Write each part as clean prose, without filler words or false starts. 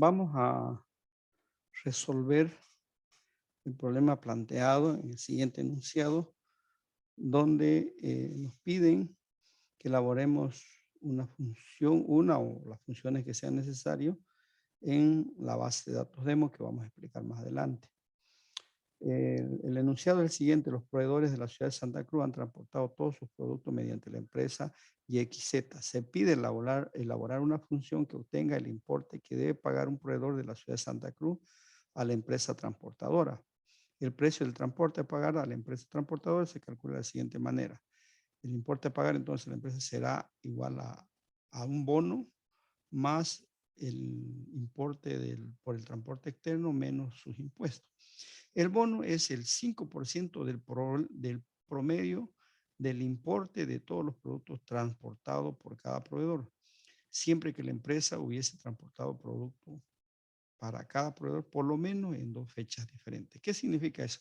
Vamos a resolver el problema planteado en el siguiente enunciado, donde nos piden que elaboremos una función, una o las funciones que sean necesarias en la base de datos demo que vamos a explicar más adelante. El enunciado es el siguiente: los proveedores de la ciudad de Santa Cruz han transportado todos sus productos mediante la empresa YXZ. Se pide elaborar una función que obtenga el importe que debe pagar un proveedor de la ciudad de Santa Cruz a la empresa transportadora. El precio del transporte a pagar a la empresa transportadora se calcula de la siguiente manera. El importe a pagar entonces a la empresa será igual a un bono más el importe por el transporte externo menos sus impuestos. El bono es el 5% del promedio del importe de todos los productos transportados por cada proveedor, siempre que la empresa hubiese transportado productos para cada proveedor por lo menos en 2 fechas diferentes. ¿Qué significa eso?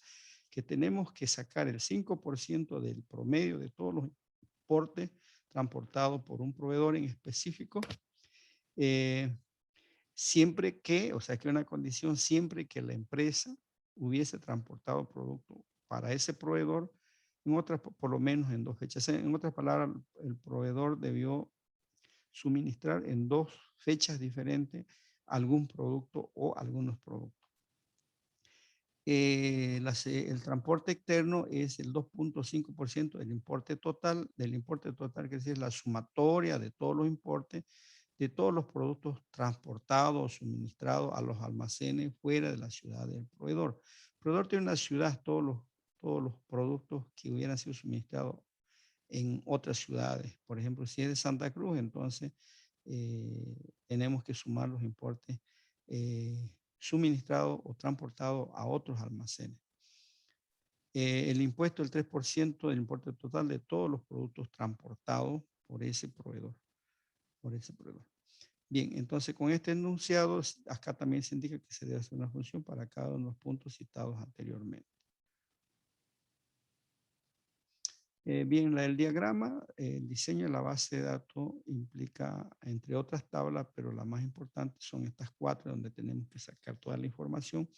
Que tenemos que sacar el 5% del promedio de todos los importes transportados por un proveedor en específico, eh, siempre que, o sea, que una condición, siempre que la empresa hubiese transportado producto para ese proveedor, en otras, por lo menos en 2 fechas. En otras palabras, el proveedor debió suministrar en 2 fechas diferentes algún producto o algunos productos. El transporte externo es el 2.5% del importe total, que es decir, la sumatoria de todos los importes de todos los productos transportados o suministrados a los almacenes fuera de la ciudad del proveedor. El proveedor tiene una ciudad, todos los productos que hubieran sido suministrados en otras ciudades. Por ejemplo, si es de Santa Cruz, entonces tenemos que sumar los importes suministrados o transportados a otros almacenes. El impuesto del 3% del importe total de todos los productos transportados por ese proveedor. Bien, entonces con este enunciado, acá también se indica que se debe hacer una función para cada uno de los puntos citados anteriormente. Bien, el diagrama, el diseño de la base de datos implica, entre otras tablas, pero la más importante son estas 4 donde tenemos que sacar toda la información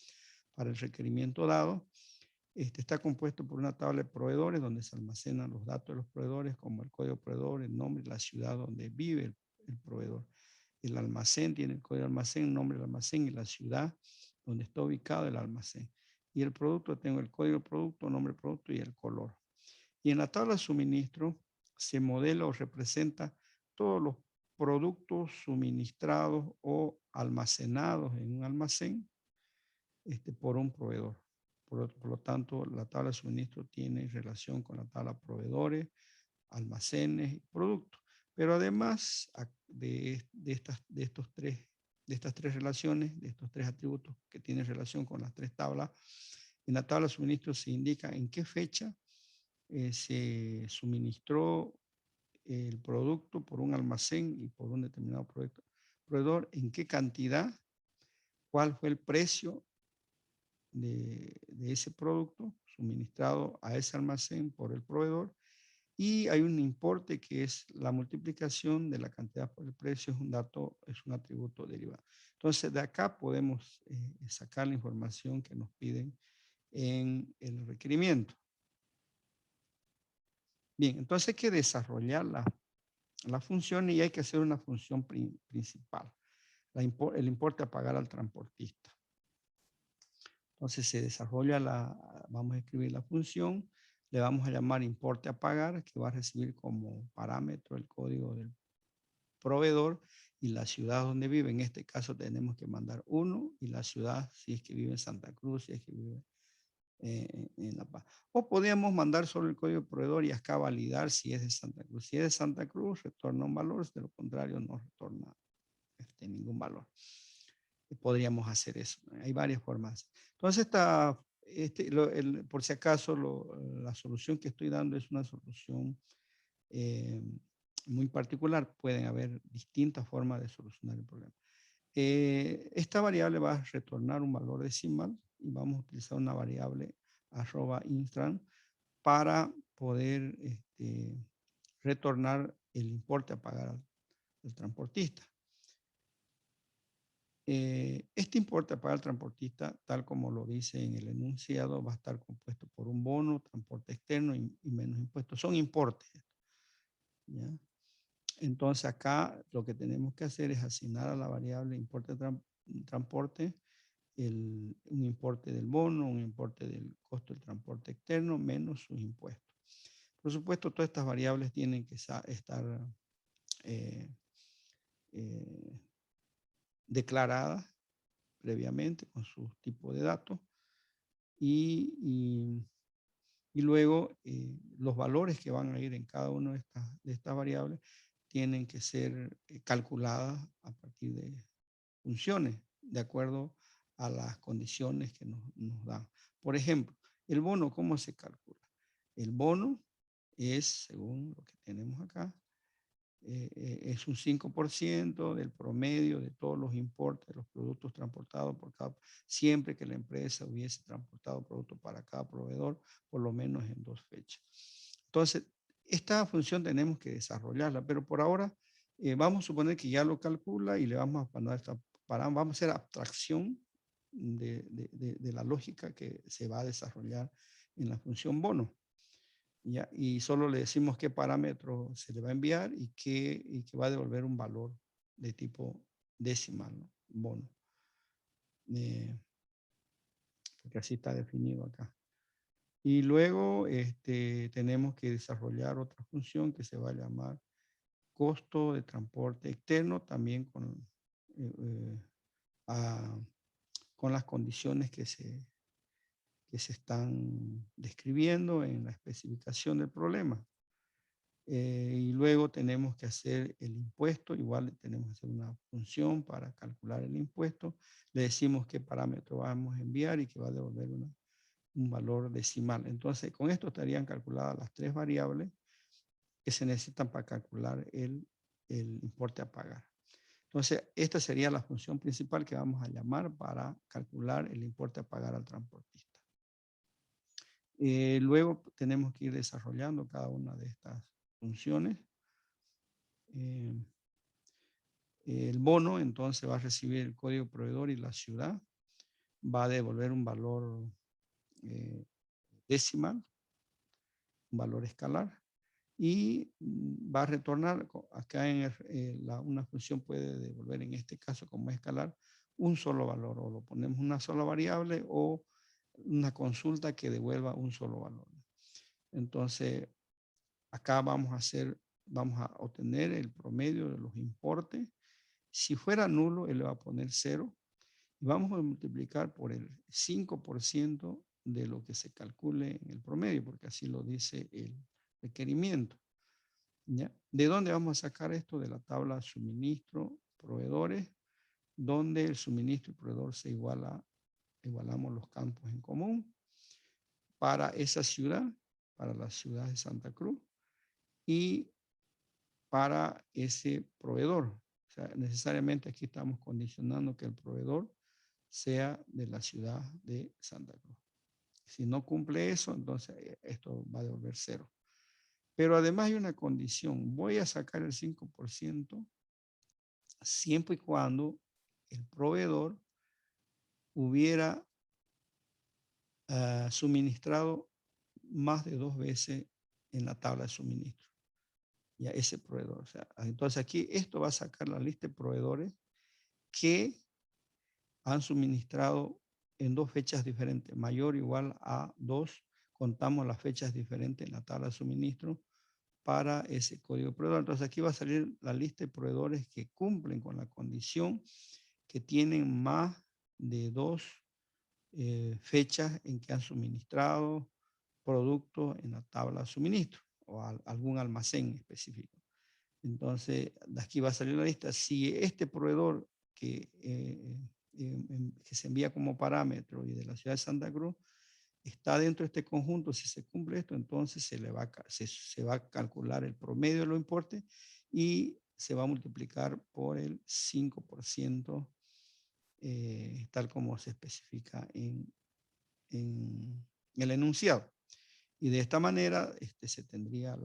para el requerimiento dado. Está compuesto por una tabla de proveedores donde se almacenan los datos de los proveedores, como el código proveedor, el nombre y la ciudad donde vive el proveedor. El almacén tiene el código de almacén, el nombre del almacén y la ciudad donde está ubicado el almacén. Y el producto, tengo el código del producto, nombre del producto y el color. Y en la tabla de suministro se modela o representa todos los productos suministrados o almacenados en un almacén por un proveedor. Por lo tanto, la tabla de suministro tiene relación con la tabla de proveedores, almacenes y productos. Pero además de estas tres relaciones, de estos 3 atributos que tienen relación con las 3 tablas, en la tabla de suministro se indica en qué fecha se suministró el producto por un almacén y por un determinado proveedor, en qué cantidad, cuál fue el precio de ese producto suministrado a ese almacén por el proveedor, y hay un importe que es la multiplicación de la cantidad por el precio, es un dato, es un atributo derivado. Entonces, de acá podemos sacar la información que nos piden en el requerimiento. Bien, entonces hay que desarrollar la función y hay que hacer una función principal, el importe a pagar al transportista. Entonces se desarrolla vamos a escribir la función, le vamos a llamar importe a pagar, que va a recibir como parámetro el código del proveedor y la ciudad donde vive. En este caso tenemos que mandar 1 y la ciudad, si es que vive en Santa Cruz, si es que vive en La Paz. O podríamos mandar solo el código proveedor y acá validar si es de Santa Cruz. Si es de Santa Cruz, retorna un valor, de lo contrario no retorna ningún valor. Podríamos hacer eso. Hay varias formas. Entonces, por si acaso, la solución que estoy dando es una solución muy particular. Pueden haber distintas formas de solucionar el problema. Esta variable va a retornar un valor decimal y vamos a utilizar una variable @instran para poder retornar el importe a pagar al transportista. Este importe a pagar al transportista, tal como lo dice en el enunciado, va a estar compuesto por un bono, transporte externo y menos impuestos. Son importes, ¿ya? Entonces acá lo que tenemos que hacer es asignar a la variable importe de transporte un importe del bono, un importe del costo del transporte externo, menos sus impuestos. Por supuesto, todas estas variables tienen que estar eh, eh, declaradas previamente con su tipo de datos y, y, y luego los valores que van a ir en cada una de estas variables tienen que ser calculadas a partir de funciones, de acuerdo a las condiciones que nos dan. Por ejemplo, el bono, ¿cómo se calcula? El bono es, según lo que tenemos acá, es un 5% del promedio de todos los importes de los productos transportados por cada, siempre que la empresa hubiese transportado productos para cada proveedor, por lo menos en 2 fechas. Entonces, esta función tenemos que desarrollarla, pero por ahora vamos a suponer que ya lo calcula y le vamos a poner vamos a hacer abstracción de la lógica que se va a desarrollar en la función bono. ¿Ya? Y solo le decimos qué parámetro se le va a enviar y que va a devolver un valor de tipo decimal, ¿no? Bono. Porque así está definido acá. Y luego tenemos que desarrollar otra función que se va a llamar costo de transporte externo, también eh, con las condiciones que se están describiendo en la especificación del problema. Y luego tenemos que hacer el impuesto, igual tenemos que hacer una función para calcular el impuesto. Le decimos qué parámetro vamos a enviar y que va a devolver un valor decimal. Entonces, con esto estarían calculadas las 3 variables que se necesitan para calcular el importe a pagar. Entonces, esta sería la función principal que vamos a llamar para calcular el importe a pagar al transportista. Luego tenemos que ir desarrollando cada una de estas funciones. El bono entonces va a recibir el código proveedor y la ciudad va a devolver un valor decimal, un valor escalar, y va a retornar, acá en una función puede devolver en este caso como escalar un solo valor, o lo ponemos una sola variable o una consulta que devuelva un solo valor. Entonces, acá vamos a obtener el promedio de los importes. Si fuera nulo, él le va a poner 0 y vamos a multiplicar por el 5% de lo que se calcule en el promedio, porque así lo dice el requerimiento. ¿Ya? ¿De dónde vamos a sacar esto? De la tabla suministro, proveedores, donde el suministro y proveedor igualamos los campos en común para esa ciudad, para la ciudad de Santa Cruz, y para ese proveedor. O sea, necesariamente aquí estamos condicionando que el proveedor sea de la ciudad de Santa Cruz. Si no cumple eso, entonces esto va a devolver 0. Pero además hay una condición. Voy a sacar el 5% siempre y cuando el proveedor hubiera suministrado más de 2 veces en la tabla de suministro. Ya ese proveedor. O sea, entonces aquí esto va a sacar la lista de proveedores que han suministrado en 2 fechas diferentes, mayor o igual a 2, contamos las fechas diferentes en la tabla de suministro para ese código proveedor. Entonces aquí va a salir la lista de proveedores que cumplen con la condición que tienen más de 2 fechas en que han suministrado productos en la tabla de suministro o algún almacén específico. Entonces, de aquí va a salir la lista. Si este proveedor que se envía como parámetro y de la ciudad de Santa Cruz está dentro de este conjunto, si se cumple esto, entonces se va a calcular el promedio de los importes y se va a multiplicar por el 5%, tal como se especifica en el enunciado. Y de esta manera se tendría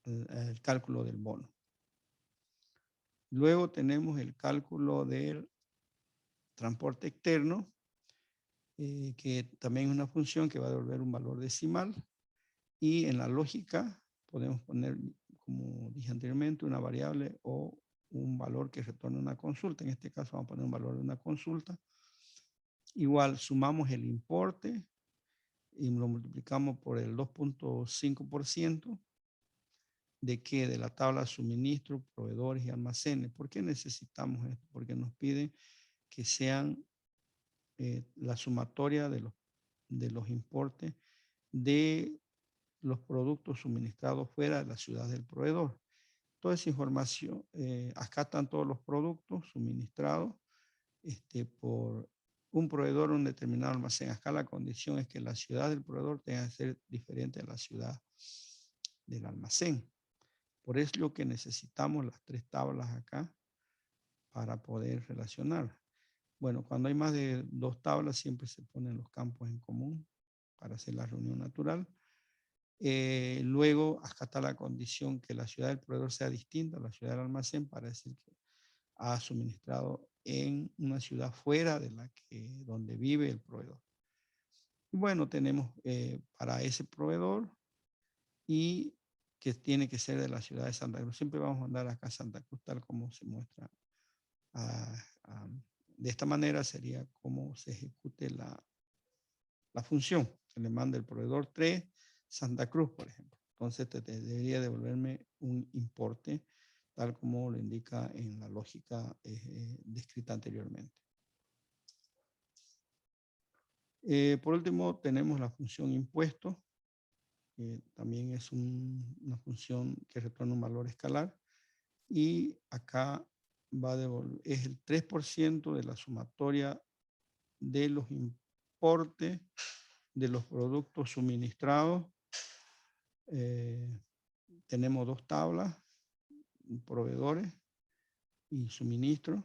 el cálculo del bono. Luego tenemos el cálculo del transporte externo, que también es una función que va a devolver un valor decimal. Y en la lógica podemos poner, como dije anteriormente, una variable o un valor que retorne una consulta. En este caso vamos a poner un valor de una consulta. Igual sumamos el importe y lo multiplicamos por el 2.5% de que de la tabla suministro, proveedores y almacenes. ¿Por qué necesitamos esto? Porque nos piden que sean la sumatoria de los importes de los productos suministrados fuera de la ciudad del proveedor. Toda esa información, acá están todos los productos suministrados por un proveedor, un determinado almacén. Acá la condición es que la ciudad del proveedor tenga que ser diferente a la ciudad del almacén. Por eso es lo que necesitamos las tres tablas acá para poder relacionar. Bueno, cuando hay más de dos tablas siempre se ponen los campos en común para hacer la reunión natural. Luego, acá está la condición que la ciudad del proveedor sea distinta a la ciudad del almacén para decir que ha suministrado en una ciudad fuera de la que donde vive el proveedor. Y bueno, tenemos para ese proveedor y que tiene que ser de la ciudad de Santa Cruz. Siempre vamos a mandar acá a Santa Cruz tal como se muestra. De esta manera sería como se ejecute la función. Se le manda el proveedor 3, Santa Cruz, por ejemplo. Entonces te debería devolverme un importe tal como lo indica en la lógica descrita anteriormente. Por último, tenemos la función impuesto, que también es una función que retorna un valor escalar. Y acá va a devolver, es el 3% de la sumatoria de los importes de los productos suministrados. Tenemos dos tablas, proveedores y suministros,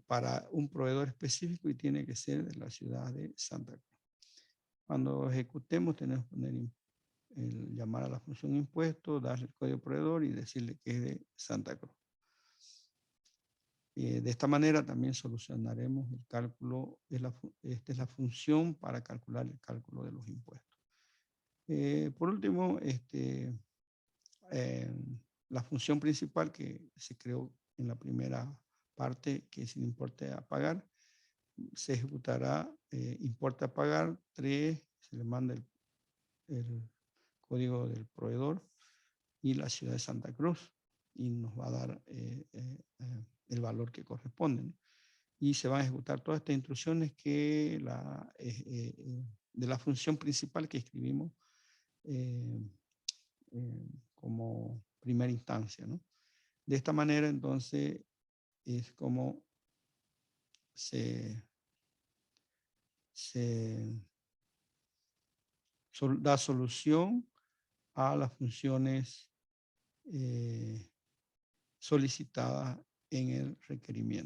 para un proveedor específico y tiene que ser de la ciudad de Santa Cruz. Cuando ejecutemos tenemos que poner llamar a la función impuesto, darle el código proveedor y decirle que es de Santa Cruz. De esta manera también solucionaremos el cálculo, esta es la función para calcular el cálculo de los impuestos. Por último, la función principal que se creó en la primera parte, que es el importe a pagar, se ejecutará importe a pagar 3, se le manda el código del proveedor y la ciudad de Santa Cruz y nos va a dar el valor que corresponde, ¿no? Y se van a ejecutar todas estas instrucciones que de la función principal que escribimos como primera instancia, ¿no? De esta manera, entonces, es como se da solución a las funciones solicitadas en el requerimiento.